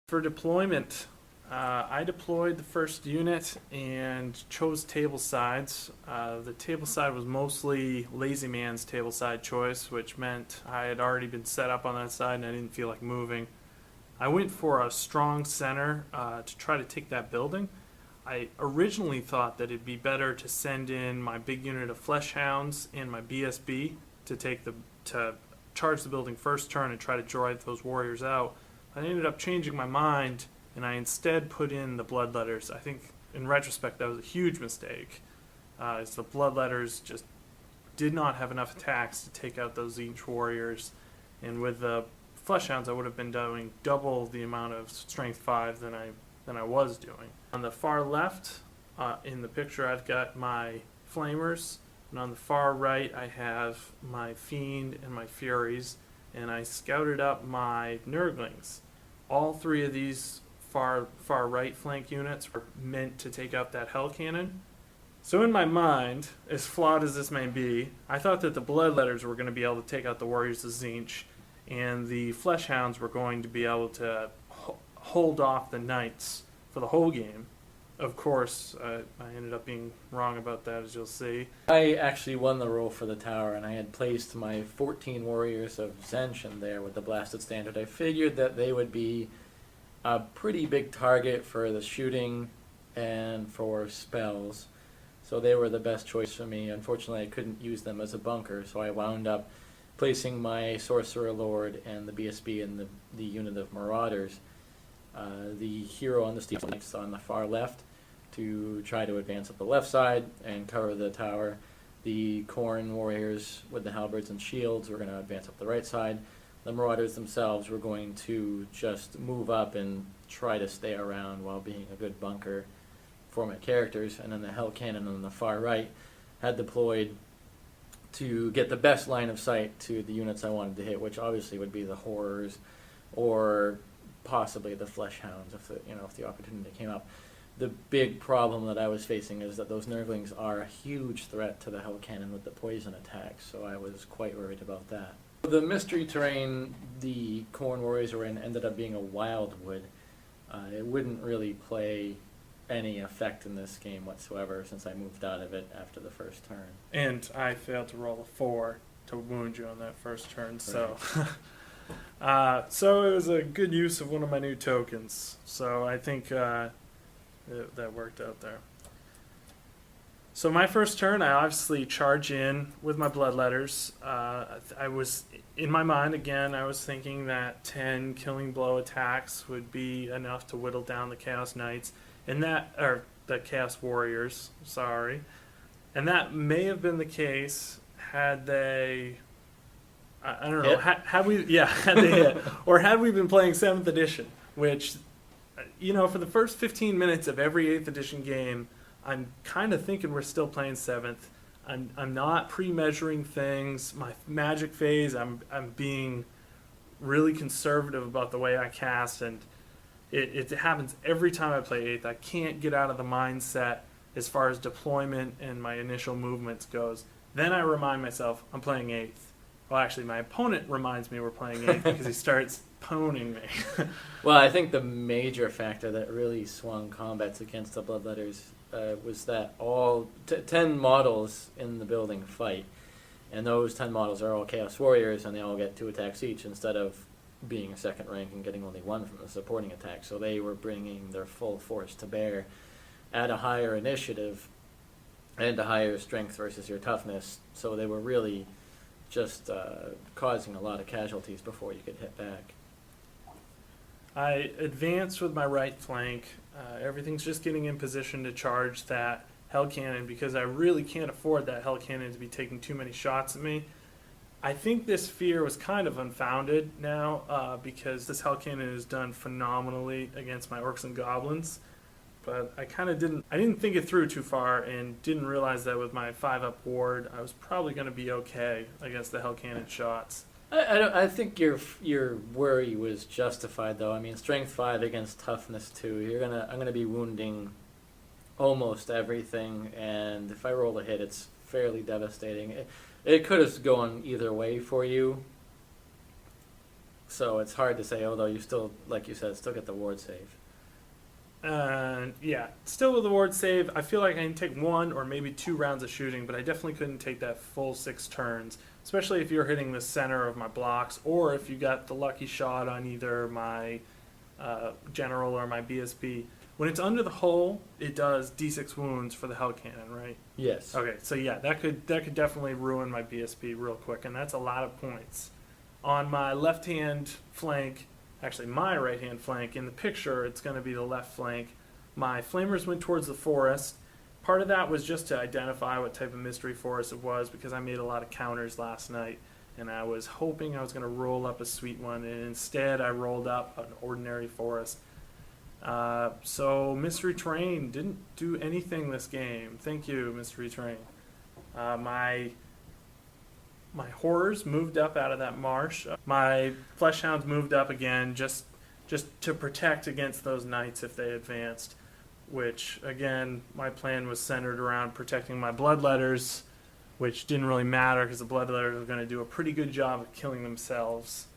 For deployment, I deployed the first unit and chose table sides. The table side was mostly Lazy Man's table side choice, which meant I had already been set up on that side and I didn't feel like moving. I went for a strong center to try to take that building. I originally thought that it'd be better to send in my big unit of Flesh Hounds and my BSB to charge the building first turn and try to drive those warriors out. I ended up changing my mind, and I instead put in the Bloodletters. I think, in retrospect, that was a huge mistake. As the Bloodletters just did not have enough attacks to take out those Tzeentch warriors, and with the Fleshhounds, I would have been doing double the amount of Strength 5 than I was doing. On the far left, in the picture, I've got my Flamers, and on the far right, I have my Fiend and my Furies, and I scouted up my Nurglings. All three of these far right flank units were meant to take out that Hell Cannon. So in my mind, as flawed as this may be, I thought that the Bloodletters were going to be able to take out the Warriors of Tzeentch, and the Fleshhounds were going to be able to hold off the Knights for the whole game. Of course, I ended up being wrong about that, as you'll see. I actually won the roll for the tower, and I had placed my 14 warriors of Tzeentch in there with the blasted standard. I figured that they would be a pretty big target for the shooting and for spells, so they were the best choice for me. Unfortunately, I couldn't use them as a bunker, so I wound up placing my Sorcerer Lord and the BSB in the unit of Marauders. The hero on the Steel Knights on the far left to try to advance up the left side and cover the tower. The Khorne warriors with the halberds and shields were going to advance up the right side. The Marauders themselves were going to just move up and try to stay around while being a good bunker for my characters. And then the Hell Cannon on the far right had deployed to get the best line of sight to the units I wanted to hit, which obviously would be the Horrors or possibly the Fleshhounds if the opportunity came up. The big problem that I was facing is that those Nurglings are a huge threat to the Hell Cannon with the poison attacks, so I was quite worried about that. The mystery terrain the Khorne warriors were in ended up being a wildwood. It wouldn't really play any effect in this game whatsoever since I moved out of it after the first turn. And I failed to roll a 4 to wound you on that first turn, Right. so... So it was a good use of one of my new tokens. So I think that worked out there. So my first turn, I obviously charge in with my Bloodletters. I was, in my mind, again, I was thinking that 10 Killing Blow attacks would be enough to whittle down the Chaos Knights, or the Chaos Warriors, sorry. And that may have been the case had they... I don't know. Had they hit, or had we been playing 7th edition, which, for the first 15 minutes of every 8th edition game, I'm kind of thinking we're still playing 7th. I'm not pre-measuring things. My magic phase, I'm being really conservative about the way I cast, and it happens every time I play 8th. I can't get out of the mindset as far as deployment and my initial movements goes. Then I remind myself I'm playing 8th. Well, actually, my opponent reminds me we're playing 8th because he starts poning me. Well, I think the major factor that really swung combats against the Bloodletters was that all 10 models in the building fight, and those 10 models are all Chaos Warriors, and they all get 2 attacks each instead of being a second rank and getting only 1 from the supporting attack. So they were bringing their full force to bear at a higher initiative and a higher strength versus your toughness. So they were really just causing a lot of casualties before you could hit back. I advance with my right flank. Everything's just getting in position to charge that Hell Cannon because I really can't afford that Hell Cannon to be taking too many shots at me. I think this fear was kind of unfounded now because this Hell Cannon has done phenomenally against my Orcs and Goblins. But I didn't think it through too far and didn't realize that with my 5-up ward, I was probably going to be okay against the Hell Cannon shots. I think your worry was justified, though. I mean, strength 5 against toughness 2. I'm gonna be wounding almost everything, and if I roll a hit, it's fairly devastating. It could have gone either way for you. So it's hard to say, although you still, like you said, still get the ward save. Yeah, still with the ward save, I feel like I can take 1 or maybe 2 rounds of shooting, but I definitely couldn't take that full 6 turns, especially if you're hitting the center of my blocks, or if you got the lucky shot on either my general or my BSB. When it's under the hull, it does D6 wounds for the hell cannon, right? Yes. Okay, so yeah, that could definitely ruin my BSB real quick, and that's a lot of points. On my left-hand flank, actually my right-hand flank, in the picture it's going to be the left flank. My flamers went towards the forest. Part of that was just to identify what type of mystery forest it was, because I made a lot of counters last night, and I was hoping I was going to roll up a sweet one, and instead I rolled up an ordinary forest. So Mystery Terrain didn't do anything this game. Thank you, Mystery Terrain. My horrors moved up out of that marsh. My fleshhounds moved up again, just to protect against those knights if they advanced. Which again, my plan was centered around protecting my bloodletters, which didn't really matter because the bloodletters were going to do a pretty good job of killing themselves.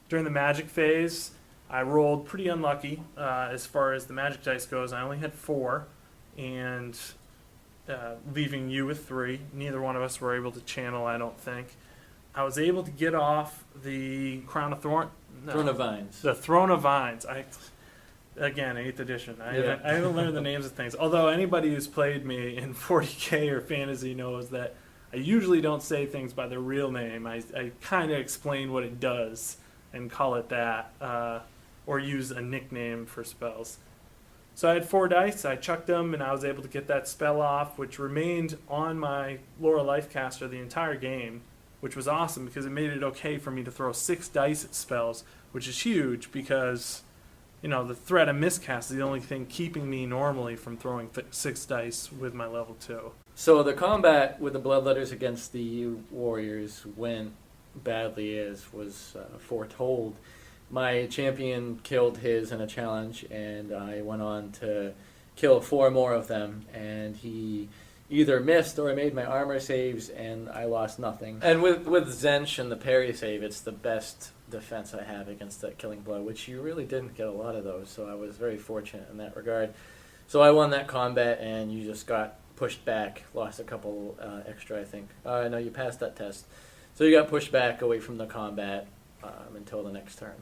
During the magic phase, I rolled pretty unlucky as far as the magic dice goes. I only had 4, and leaving you with 3. Neither one of us were able to channel, I don't think. I was able to get off the Crown of Thorn. No, Throne of Vines. the Throne of Vines. Again, 8th edition. I haven't learned the names of things. Although anybody who's played me in 40K or fantasy knows that I usually don't say things by their real name. I kind of explain what it does and call it that, or use a nickname for spells. So I had 4 dice, I chucked them, and I was able to get that spell off, which remained on my Laura Lifecaster the entire game, which was awesome because it made it okay for me to throw 6 dice at spells, which is huge because, you know, the threat of miscast is the only thing keeping me normally from throwing 6 dice with my level 2. So the combat with the bloodletters against the warriors went badly as was foretold. My champion killed his in a challenge, and I went on to kill 4 more of them, and he either missed or I made my armor saves, and I lost nothing. And with Zench and the parry save, it's the best defense I have against that killing blow, which you really didn't get a lot of those, so I was very fortunate in that regard. So I won that combat, and you just got pushed back, lost a couple extra, I think. No, you passed that test. So you got pushed back away from the combat until the next turn.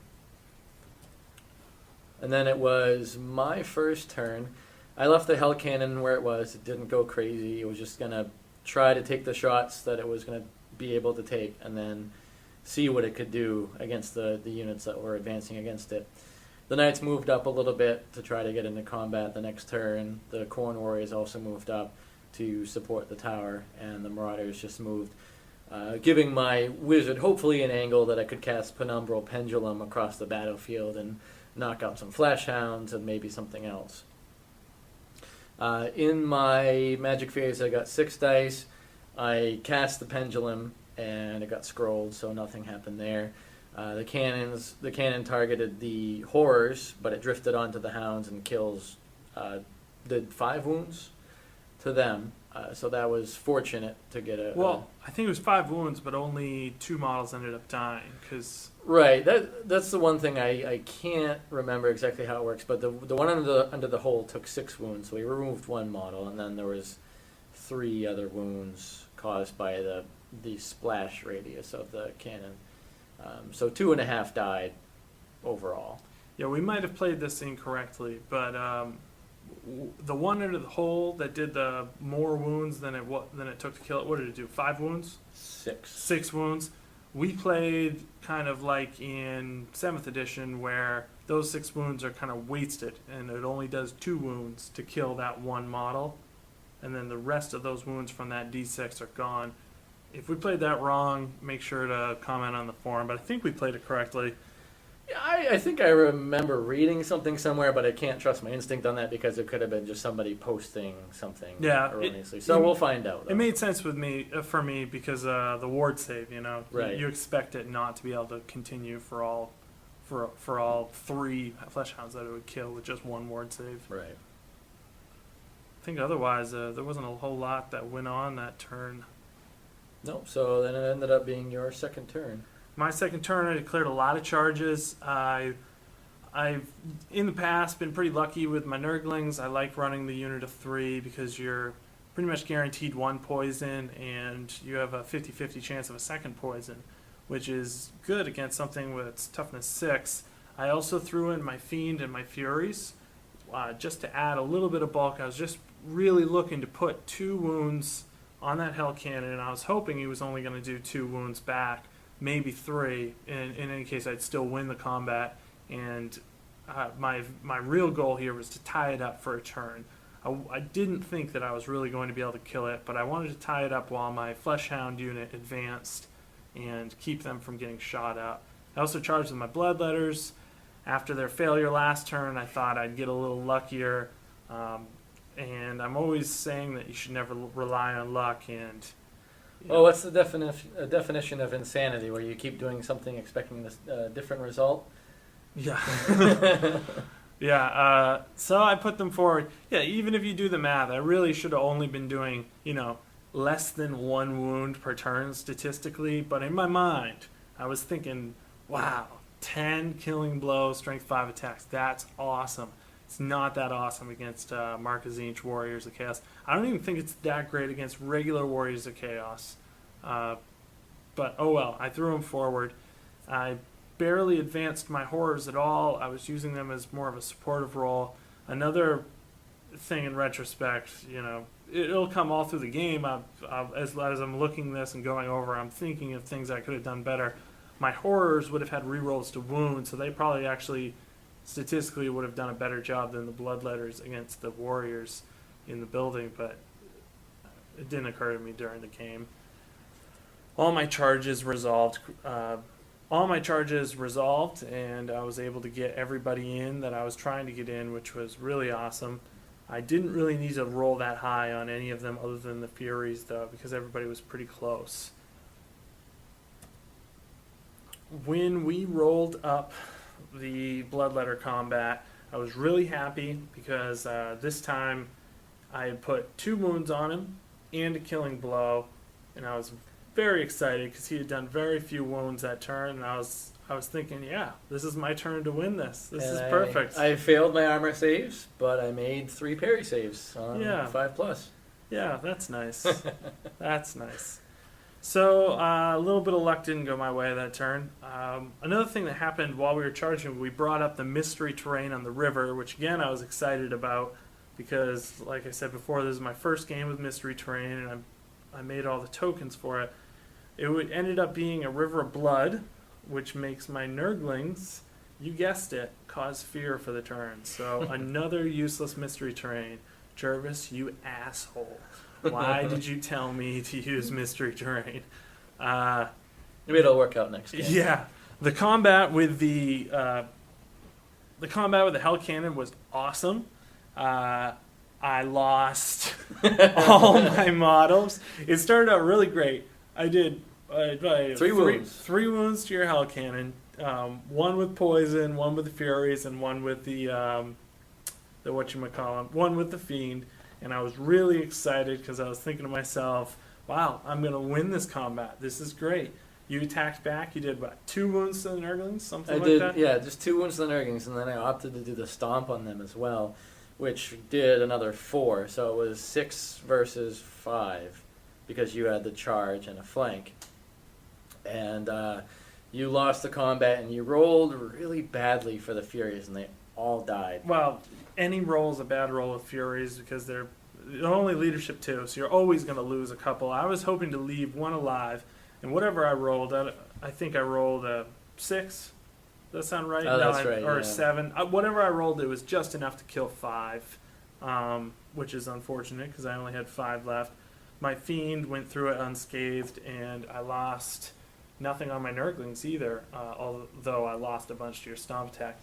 And then it was my first turn. I left the Hell Cannon where it was. It didn't go crazy. It was just going to try to take the shots that it was going to be able to take and then see what it could do against the units that were advancing against it. The Knights moved up a little bit to try to get into combat the next turn. The Corn Warriors also moved up to support the tower, and the Marauders just moved, giving my wizard hopefully an angle that I could cast Penumbral Pendulum across the battlefield and knock out some Flash Hounds and maybe something else. In my magic phase, I got 6 dice. I cast the Pendulum, and it got scrolled, so nothing happened there. The cannon targeted the horrors, but it drifted onto the hounds and did 5 wounds to them. So that was fortunate to get a. Well, I think it was 5 wounds, but only 2 models ended up dying because. Right, that's the one thing I can't remember exactly how it works, but the one under the hole took 6 wounds, so we removed 1 model, and then there was 3 other wounds caused by the splash radius of the cannon. So 2.5 died overall. Yeah, we might have played this incorrectly, but the one under the hole that did the more wounds than it took to kill it. What did it do? 5 wounds? 6. 6 wounds. We played kind of like in 7th edition where those 6 wounds are kind of wasted, and it only does 2 wounds to kill that one model, and then the rest of those wounds from that D6 are gone. If we played that wrong, make sure to comment on the forum, but I think we played it correctly. Yeah, I think I remember reading something somewhere, but I can't trust my instinct on that because it could have been just somebody posting something erroneously. So we'll find out. It made sense for me because the ward save, Right. You expect it not to be able to continue for all 3 flesh hounds that it would kill with just 1 ward save. Right. I think otherwise there wasn't a whole lot that went on that turn. No, so then it ended up being your second turn. My second turn, I declared a lot of charges. I've in the past been pretty lucky with my Nurglings. I like running the unit of 3 because you're pretty much guaranteed 1 poison and you have a 50-50 chance of a second poison, which is good against something with its toughness 6. I also threw in my Fiend and my Furies just to add a little bit of bulk. I was just really looking to put 2 wounds on that Hell Cannon, and I was hoping he was only going to do 2 wounds back, maybe 3. In any case, I'd still win the combat. And my real goal here was to tie it up for a turn. I didn't think that I was really going to be able to kill it, but I wanted to tie it up while my Fleshhound unit advanced and keep them from getting shot up. I also charged with my Bloodletters. After their failure last turn, I thought I'd get a little luckier. And I'm always saying that you should never rely on luck. And Well, what's the definition of insanity, where you keep doing something expecting a different result? yeah. Yeah, so I put them forward. Yeah, even if you do the math, I really should have only been doing, less than 1 wound per turn statistically. But in my mind, I was thinking, wow, 10 killing blows, strength 5 attacks. That's awesome. It's not that awesome against Mark-a-Zinch Warriors of Chaos. I don't even think it's that great against regular Warriors of Chaos. But oh well, I threw them forward. I barely advanced my horrors at all. I was using them as more of a supportive role. Another thing in retrospect, it'll come all through the game. As I'm looking this and going over, I'm thinking of things I could have done better. My horrors would have had rerolls to wound, so they probably actually statistically would have done a better job than the Bloodletters against the warriors in the building, but it didn't occur to me during the game. All my charges resolved, and I was able to get everybody in that I was trying to get in, which was really awesome. I didn't really need to roll that high on any of them other than the Furies, though, because everybody was pretty close. When we rolled up the Bloodletter combat, I was really happy because this time I had put 2 wounds on him and a killing blow, and I was very excited because he had done very few wounds that turn, and I was thinking, yeah, this is my turn to win this. This is perfect. I failed my armor saves, but I made 3 parry saves on 5+. Yeah, that's nice. That's nice. So a little bit of luck didn't go my way that turn. Another thing that happened while we were charging, we brought up the mystery terrain on the river, which again I was excited about because, like I said before, this is my first game with mystery terrain, and I made all the tokens for it. It ended up being a river of blood, which makes my Nurglings, you guessed it, cause fear for the turn. So another useless mystery terrain. Jervis, you asshole. Why did you tell me to use mystery terrain? Maybe it'll work out next game. Yeah, the combat with the Hell Cannon was awesome. I lost all my models. It started out really great. I did 3 wounds. 3 wounds to your Hell Cannon. 1 with poison, 1 with the Furies, and 1 with the whatchamacallit, 1 with the Fiend. And I was really excited because I was thinking to myself, wow, I'm going to win this combat. This is great. You attacked back. You did, 2 wounds to the Nurglings? Something like that? Yeah, just 2 wounds to the Nurglings, and then I opted to do the Stomp on them as well, which did another 4. So it was 6 versus 5 because you had the charge and a flank. And you lost the combat, and you rolled really badly for the Furies, and they all died. Well, any roll is a bad roll with Furies because they're only leadership 2, so you're always going to lose a couple. I was hoping to leave 1 alive, and whatever I rolled, I think I rolled a 6. Does that sound right? Oh, that's right. Or yeah. a 7. Whatever I rolled, it was just enough to kill 5, which is unfortunate because I only had 5 left. My Fiend went through it unscathed, and I lost nothing on my Nurglings either, although I lost a bunch to your Stomp attack.